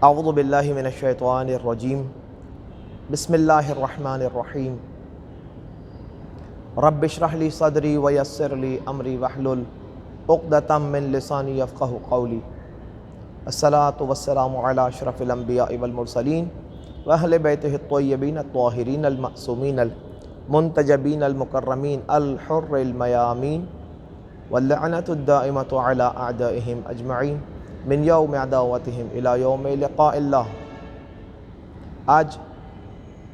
اعوذ باللہ من الشیطان الرجیم بسم اللہ الرحمن الرحیم رب اشرح لی صدری ویسر لی امری واحلل عقدۃ من لسانی یفقہوا قولی۔ الصلاۃ والسلام علی اشرف الانبیاء والمرسلین واہل بیتہ الطیبین الطاہرین المعصومین المنتجبین المکرمین الحر المیامین واللعنۃ الدائمۃ علی اعدائہم اجمعین من یوم عداوتہم الی یوم لقاء اللہ۔ آج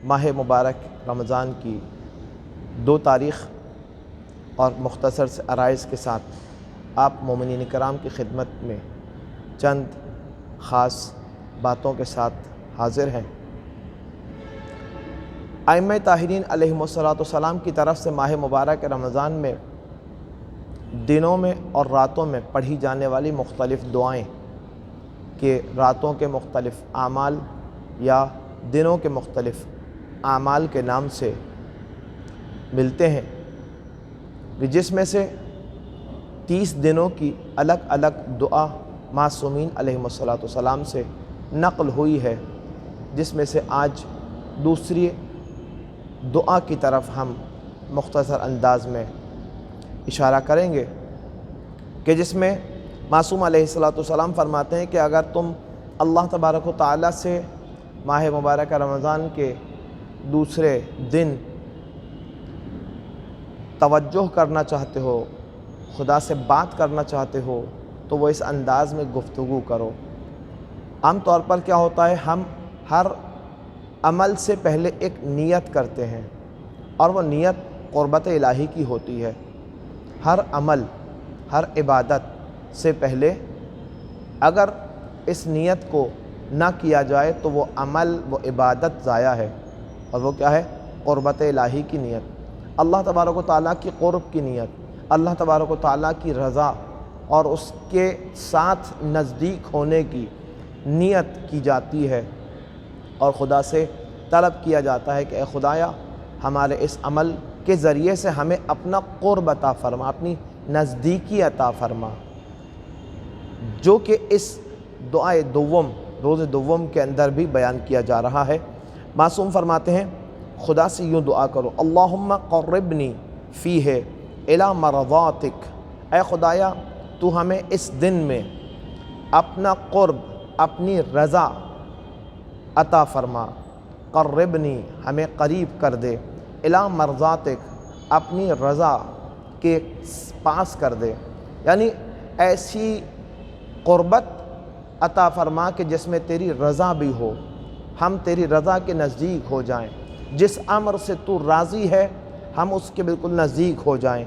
ماہ مبارک رمضان کی 2 تاریخ اور مختصر سے عرائض کے ساتھ آپ مومنین کرام کی خدمت میں چند خاص باتوں کے ساتھ حاضر ہیں۔ ائمہ طاہرین علیہم السلام کی طرف سے ماہ مبارک رمضان میں دنوں میں اور راتوں میں پڑھی جانے والی مختلف دعائیں کہ راتوں کے مختلف اعمال یا دنوں کے مختلف اعمال کے نام سے ملتے ہیں، جس میں سے 30 دنوں کی الگ الگ دعا معصومین علیہم السلام سے نقل ہوئی ہے، جس میں سے آج دوسری دعا کی طرف ہم مختصر انداز میں اشارہ کریں گے کہ جس میں معصوم علیہ السلام فرماتے ہیں کہ اگر تم اللہ تبارک و تعالیٰ سے ماہ مبارک رمضان کے دوسرے دن توجہ کرنا چاہتے ہو، خدا سے بات کرنا چاہتے ہو، تو وہ اس انداز میں گفتگو کرو۔ عام طور پر کیا ہوتا ہے، ہم ہر عمل سے پہلے ایک نیت کرتے ہیں اور وہ نیت قربت الہی کی ہوتی ہے۔ ہر عمل، ہر عبادت سے پہلے اگر اس نیت کو نہ کیا جائے تو وہ عمل، وہ عبادت ضائع ہے، اور وہ کیا ہے؟ قربت الہی کی نیت، اللہ تبارک و تعالیٰ کی قرب کی نیت، اللہ تبارک و تعالیٰ کی رضا اور اس کے ساتھ نزدیک ہونے کی نیت کی جاتی ہے، اور خدا سے طلب کیا جاتا ہے کہ اے خدایا ہمارے اس عمل کے ذریعے سے ہمیں اپنا قرب عطا فرما، اپنی نزدیکی عطا فرما، جو کہ اس دعائے دوم، روز دوم کے اندر بھی بیان کیا جا رہا ہے۔ معصوم فرماتے ہیں خدا سے یوں دعا کرو، اللہم قربنی فیہ الی مرضاتک، اے خدایا تو ہمیں اس دن میں اپنا قرب، اپنی رضا عطا فرما، قربنی ہمیں قریب کر دے، الی مرضاتک اپنی رضا کے پاس کر دے، یعنی ایسی قربت عطا فرما کہ جس میں تیری رضا بھی ہو، ہم تیری رضا کے نزدیک ہو جائیں، جس امر سے تو راضی ہے ہم اس کے بالکل نزدیک ہو جائیں۔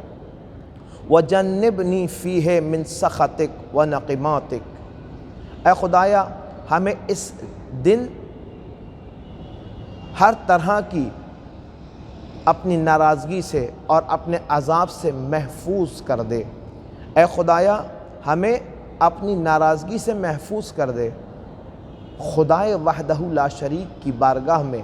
وَجَنِّبْنِي فِيهِ مِن سَخَطِكَ وَنَقِمَاتِكَ، اے خدایا ہمیں اس دن ہر طرح کی اپنی ناراضگی سے اور اپنے عذاب سے محفوظ کر دے، اے خدایا ہمیں اپنی ناراضگی سے محفوظ کر دے۔ خدائے وحدہ لا شریک کی بارگاہ میں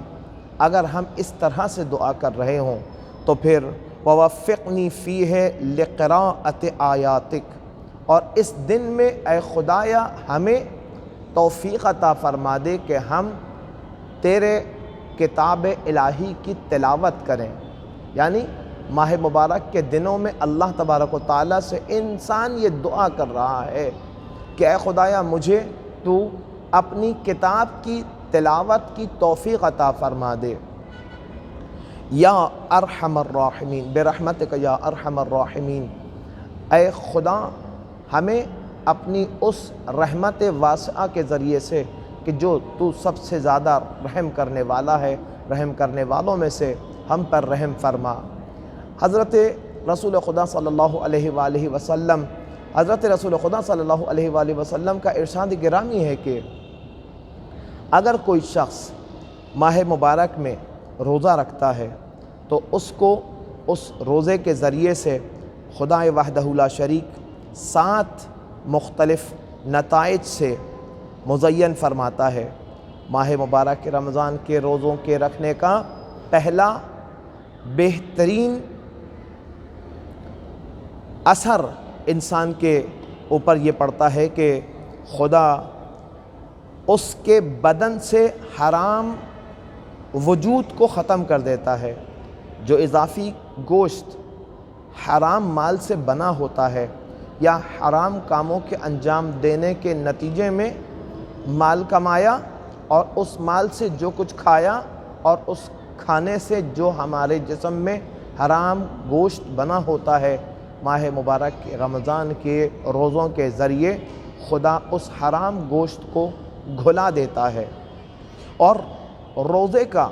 اگر ہم اس طرح سے دعا کر رہے ہوں تو پھر وَوَفِّقْنِي فِيهِ لِقِرَاءَةِ آیَاتِكَ، اور اس دن میں اے خدایا ہمیں توفیق عطا فرما دے کہ ہم تیرے کتاب الہی کی تلاوت کریں، یعنی ماہ مبارک کے دنوں میں اللہ تبارک و تعالیٰ سے انسان یہ دعا کر رہا ہے کہ اے خدایا مجھے تو اپنی کتاب کی تلاوت کی توفیق عطا فرما دے، یا ارحم الراحمین، برحمتک یا ارحم الراحمین، اے خدا ہمیں اپنی اس رحمت واسعہ کے ذریعے سے کہ جو تو سب سے زیادہ رحم کرنے والا ہے، رحم کرنے والوں میں سے ہم پر رحم فرما۔ حضرت رسول خدا صلی اللہ علیہ وآلہ وسلم حضرت رسول خدا صلی اللہ علیہ وآلہ وسلم کا ارشاد گرامی ہے کہ اگر کوئی شخص ماہ مبارک میں روزہ رکھتا ہے تو اس کو اس روزے کے ذریعے سے خدا وحدہ لا شریک 7 مختلف نتائج سے مزین فرماتا ہے۔ ماہ مبارک رمضان کے روزوں کے رکھنے کا پہلا بہترین اثر انسان کے اوپر یہ پڑتا ہے کہ خدا اس کے بدن سے حرام وجود کو ختم کر دیتا ہے۔ جو اضافی گوشت حرام مال سے بنا ہوتا ہے یا حرام کاموں کے انجام دینے کے نتیجے میں مال کمایا اور اس مال سے جو کچھ کھایا اور اس کھانے سے جو ہمارے جسم میں حرام گوشت بنا ہوتا ہے، ماہ مبارک کے رمضان کے روزوں کے ذریعے خدا اس حرام گوشت کو گھلا دیتا ہے۔ اور روزے کا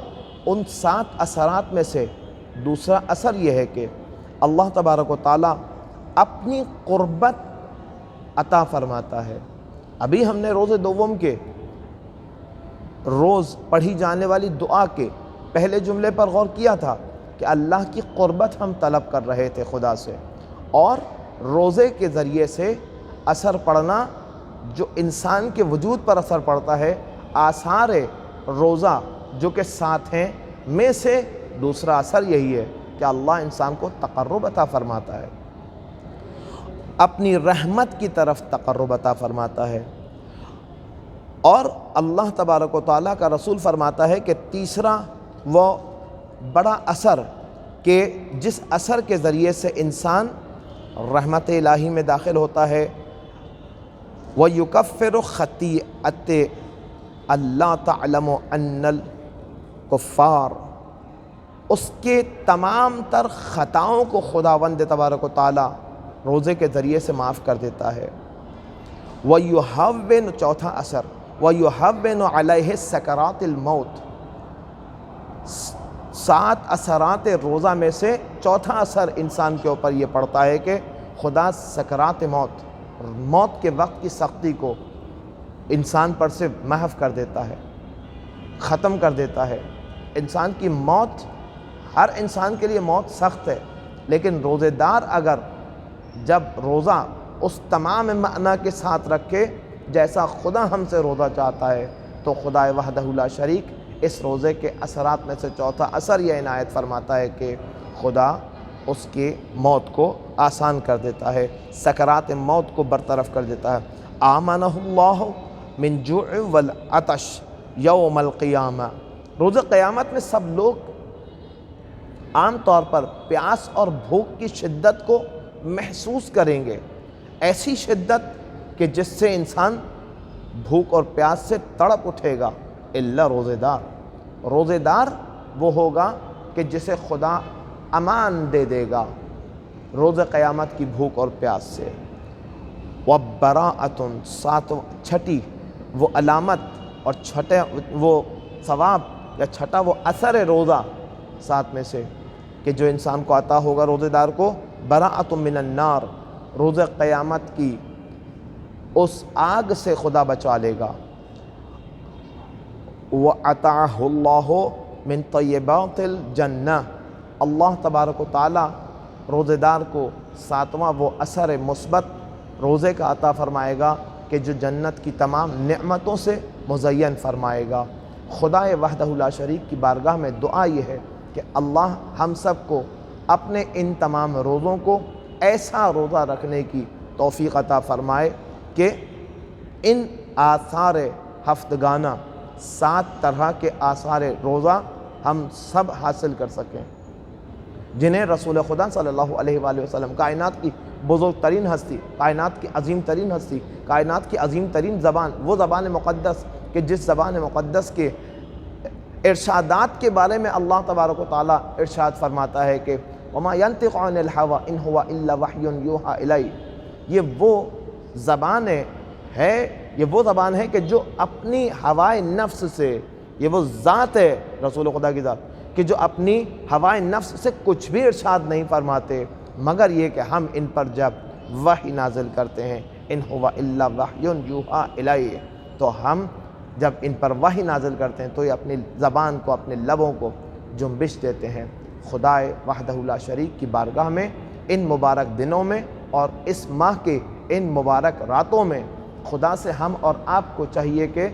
ان 7 اثرات میں سے دوسرا اثر یہ ہے کہ اللہ تبارک و تعالیٰ اپنی قربت عطا فرماتا ہے۔ ابھی ہم نے روزے دوم کے روز پڑھی جانے والی دعا کے پہلے جملے پر غور کیا تھا کہ اللہ کی قربت ہم طلب کر رہے تھے خدا سے، اور روزے کے ذریعے سے اثر پڑنا جو انسان کے وجود پر اثر پڑتا ہے، آثار روزہ جو کہ 7 ہیں میں سے دوسرا اثر یہی ہے کہ اللہ انسان کو تقرب عطا فرماتا ہے، اپنی رحمت کی طرف تقرب عطا فرماتا ہے۔ اور اللہ تبارک و تعالیٰ کا رسول فرماتا ہے کہ تیسرا وہ بڑا اثر کہ جس اثر کے ذریعے سے انسان رحمت الہی میں داخل ہوتا ہے، وَيُكَفِّرُ خَطِيئَتِ اللہ تعلم ان الکفار، اس کے تمام تر خطاؤں کو خداوند تبارک و تعالیٰ روزے کے ذریعے سے معاف کر دیتا ہے۔ وَيُحَوِّنُ، چوتھا اثر، وَيُحَوِّنُ عَلَيْهِ سَكَرَاتِ الْمَوْتِ، 7 اثرات روزہ میں سے چوتھا اثر انسان کے اوپر یہ پڑتا ہے کہ خدا سکرات موت کے وقت کی سختی کو انسان پر سے محو کر دیتا ہے، ختم کر دیتا ہے۔ انسان کی موت، ہر انسان کے لیے موت سخت ہے، لیکن روزے دار اگر جب روزہ اس تمام معنی کے ساتھ رکھے جیسا خدا ہم سے روزہ چاہتا ہے، تو خدا وحدہ لا شریک اس روزے کے اثرات میں سے چوتھا اثر یہ عنایت فرماتا ہے کہ خدا اس کی موت کو آسان کر دیتا ہے، سکرات موت کو برطرف کر دیتا ہے۔ آمنہ اللہ من جوع والعطش یوم القیامہ، روز قیامت میں سب لوگ عام طور پر پیاس اور بھوک کی شدت کو محسوس کریں گے، ایسی شدت کہ جس سے انسان بھوک اور پیاس سے تڑپ اٹھے گا، الا روزے دار۔ روزے دار وہ ہوگا کہ جسے خدا امان دے دے گا روز قیامت کی بھوک اور پیاس سے۔ وَبَرَاءَةٌ، چھٹی وہ علامت اور چھٹے وہ ثواب یا چھٹا وہ اثر روزہ 7 میں سے کہ جو انسان کو عطا ہوگا روزے دار کو، براءۃ من النار، روز قیامت کی اس آگ سے خدا بچا لے گا۔ وَعَطَعَهُ اللَّهُ مِن طَيِّبَاتِ الْجَنَّةِ، اللہ تبارک و تعالیٰ روزے دار کو 7واں وہ اثر مثبت روزے کا عطا فرمائے گا کہ جو جنت کی تمام نعمتوں سے مزین فرمائے گا۔ خدا وحدہ لا شریک کی بارگاہ میں دعا یہ ہے کہ اللہ ہم سب کو اپنے ان تمام روزوں کو ایسا روزہ رکھنے کی توفیق عطا فرمائے کہ ان آثار ہفتگانہ 7 طرح کے آثار روزہ ہم سب حاصل کر سکیں، جنہیں رسول خدا صلی اللہ علیہ وآلہ وسلم، کائنات کی بزرگ ترین ہستی، کائنات کی عظیم ترین ہستی، کائنات کی عظیم ترین زبان، وہ زبان مقدس کہ جس زبان مقدس کے ارشادات کے بارے میں اللہ تبارک و تعالیٰ ارشاد فرماتا ہے کہ وَمَا يَنْطِقُ عَنِ الْهَوَىٰ إِنْ هُوَ إِلَّا وَحْيٌ يُوحَىٰ إِلَيْهِ، یہ وہ زبان ہے، یہ وہ زبان ہے کہ جو اپنی ہوائے نفس سے، یہ وہ ذات ہے رسول خدا کی ذات کہ جو اپنی ہوائے نفس سے کچھ بھی ارشاد نہیں فرماتے مگر یہ کہ ہم ان پر جب وحی نازل کرتے ہیں، ان ہوا الا وحی یوحیٰ الیہ، تو ہم جب ان پر وحی نازل کرتے ہیں تو یہ اپنی زبان کو، اپنے لبوں کو جنبش دیتے ہیں۔ خدا وحدہ لا شریک کی بارگاہ میں ان مبارک دنوں میں اور اس ماہ کے ان مبارک راتوں میں خدا سے ہم اور آپ کو چاہیے کہ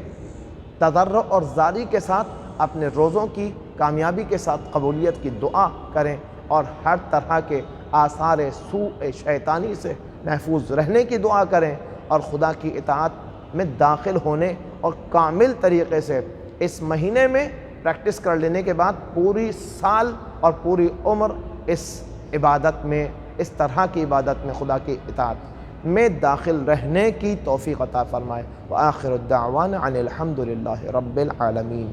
تضرع اور زاری کے ساتھ اپنے روزوں کی کامیابی کے ساتھ قبولیت کی دعا کریں اور ہر طرح کے آثار سوء شیطانی سے محفوظ رہنے کی دعا کریں اور خدا کی اطاعت میں داخل ہونے اور کامل طریقے سے اس مہینے میں پریکٹس کر لینے کے بعد پوری سال اور پوری عمر اس عبادت میں، اس طرح کی عبادت میں، خدا کی اطاعت میں داخل رہنے کی توفیق عطا فرمائے۔ وآخر الدعوانا ان الحمد للہ رب العالمین۔